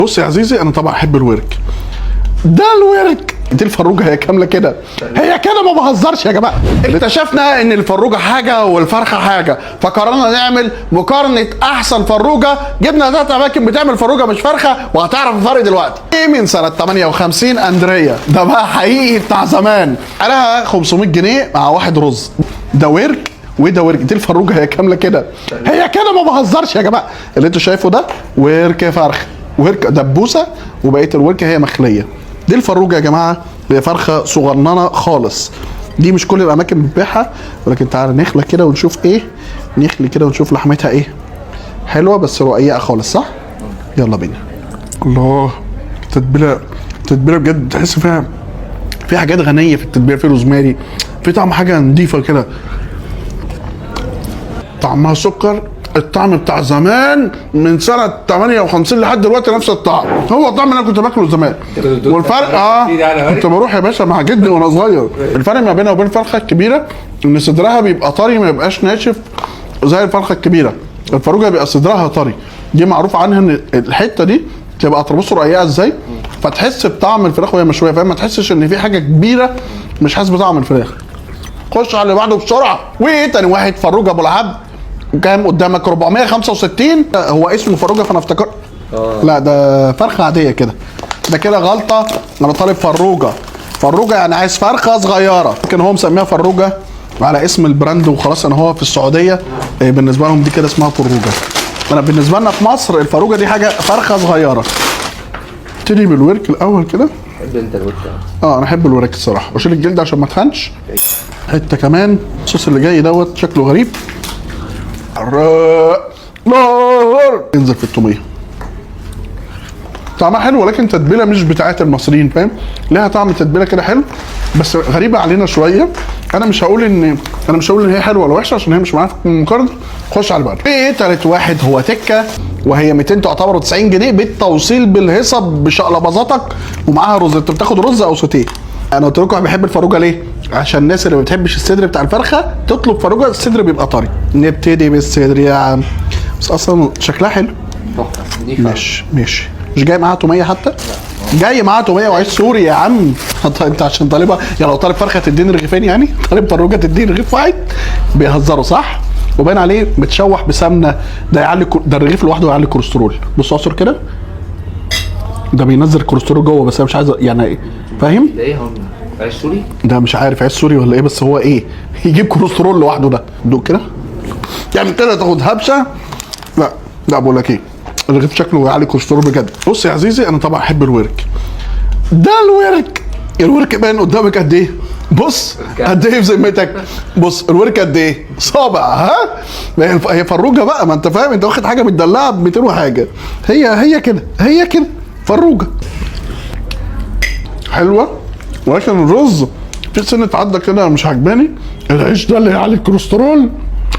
بص يا عزيزي، انا طبعا احب الورك. ده الورك دي الفروجه هي كامله كده، هي كده ما بهزرش يا جماعه. اكتشفنا ان الفروجه حاجه والفرخه حاجه، فقررنا نعمل مقارنه احسن فروجه. جبنا 3 اماكن بتعمل فروجه مش فرخه، وهتعرف الفرق دلوقتي. ايه من سنه 58 اندريا، ده بقى حقيقي بتاع زمان، عليها 500 جنيه مع واحد رز. ده ورك وده ورك، دي الفروجه هي كامله كده، هي كده ما بهزرش يا جماعه. اللي انتوا شايفه ده ورك فرخ، ورك دبوسه، وبقيه الورك هي مخليه. دي الفروجه يا جماعه، هي فرخه صغننه خالص. دي مش كل الاماكن بتبيعها، ولكن تعالى نخلى كده ونشوف ايه، نخلي كده ونشوف لحمتها ايه. حلوه بس رقيقه خالص، صح؟ يلا بينا. الله، تتبيله بجد، تحس فيها حاجات غنيه في التتبيله، في روزماري، في طعم حاجه نضيفه كده، طعمها سكر. الطعم بتاع زمان من سنه 58 لحد دلوقتي نفس الطعم، هو الطعم اللي انا كنت باكله زمان. والفرق كنت بروح يا باشا مع جدي وانا صغير. الفرق ما بينها وبين الفرخه الكبيره ان صدرها بيبقى طري، ما يبقاش ناشف زي الفرخه الكبيره. الفروجه بيبقى صدرها طري، دي معروف عنها ان الحته دي تبقى تربص رقيقه ازاي، فتحس بطعم الفراخ وهي مشويه، فاهم؟ ما تحسش ان في حاجه كبيره مش حاسس بطعم الفراخ. خش على اللي بعده بسرعه. وتاني واحد فروجه ابو العبد، كام قدامك؟ 465. هو اسمه فروجه فانا افتكرت لا، ده فرخه عاديه كده. ده كده غلطه، انا طالب فروجه يعني عايز فرخه صغيره، لكن هو مسميها فروجه على اسم البراند وخلاص. انا هو في السعوديه بالنسبه لهم دي كده اسمها فروجه. انا بالنسبه لنا في مصر الفروجه دي حاجه فرخه صغيره. ابتدي بالورك الاول كده. تحب انت الورك؟ انا احب الورك الصراحه، واشيل الجلد عشان ما تخنش. حته كمان. الصوص اللي جاي دوت شكله غريب. نار ينزل في التوميه، طعمها حلو، ولكن تتبيله مش بتاعت المصريين، فاهم؟ لها طعم تتبيله كده حلو بس غريبه علينا شويه. انا مش هقول ان هي حلوه ولا وحشه عشان هي مش معانا في المقارنه. خش على بعض. ايه تالت واحد هو تكه، وهي 200 تعتبر 90 جنيه بالتوصيل بالهيصه بشقلباظاتك، ومعاها رز. انت بتاخد رز او سوتيه. انا قلت لكم انا بحب الفروجه ليه؟ عشان الناس اللي ما بتحبش الصدر بتاع الفرخه تطلب فروجه، الصدر بيبقى طري. نبتدي بالصدر يا عم، بس اصلا شكلها حلو. ماشي مش جاي معاها توميه حتى؟ لا. جاي معاها توميه وعيش سوري يا عم. انت عشان طالبها يعني، لو طالب فرخه تديني رغيفين، يعني طالب فروجه تديني رغيف واحد؟ بيهزروا صح؟ وباين عليه متشوح بسمنه. ده يعلي ده الرغيف لوحده يعلي الكوليسترول. بص اعصر كده، ده بينزل الكوليسترول جوه، بس انا مش عايز يعني، فاهم؟ ده ايه؟ هو عيش سوري؟ ده مش عارف عيش سوري ولا ايه، بس هو ايه، يجيب كوليسترول لوحده. ده دوق كده يعني كده، تاخد هبشه. لا بقول لك ايه، الرغيف شكله يعلي كوليسترول بجد. بص يا عزيزي، انا طبعا احب الورك. ده الورك باين قدامك قد ايه؟ بص قد ايه في ذمتك؟ بص الورك قد ايه؟ صابع. ها، هي فروجه بقى، ما انت فاهم، انت واخد حاجه متدلعه ب 200 وحاجه. هي كده فروجه حلوه، ولكن الرز في سنه عضه كده مش عجباني. العيش ده اللي يعلي الكوليسترول،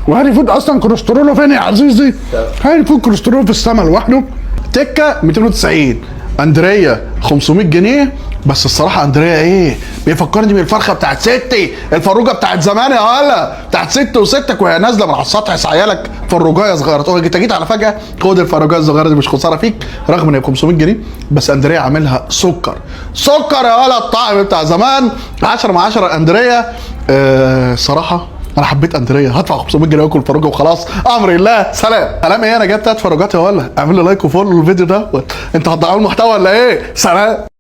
وهاري فود اصلا كوليستروله فين يا عزيزي؟ هاري فود كوليسترول في السما لوحده. تكه 290، اندريا 500 جنيه. بس الصراحه اندريا ايه، بيفكرني بالفرخه بتاعت ستي، الفروجه بتاعت زمان يا هلا، بتاعت ست وستك وهي نازله من على السطح سعيالك فروجايه صغيره. تقول جيت على فجاه، خد الفروجايه الصغيره دي مش خساره فيك، رغم ان هي ب 500 جنيه. بس اندريا عاملها سكر يا هلا، الطعم بتاع زمان. 10 من 10 اندريا. صراحه انا حبيت اندريا، هدفع 500 جنيه واكل فروجه وخلاص، امر الله. سلام ايه، انا جايب 3 فروجات يا ولا. اعمل لي لايك وفولو للفيديو ده. انت هتضيعوا المحتوى ولا ايه؟ سلام.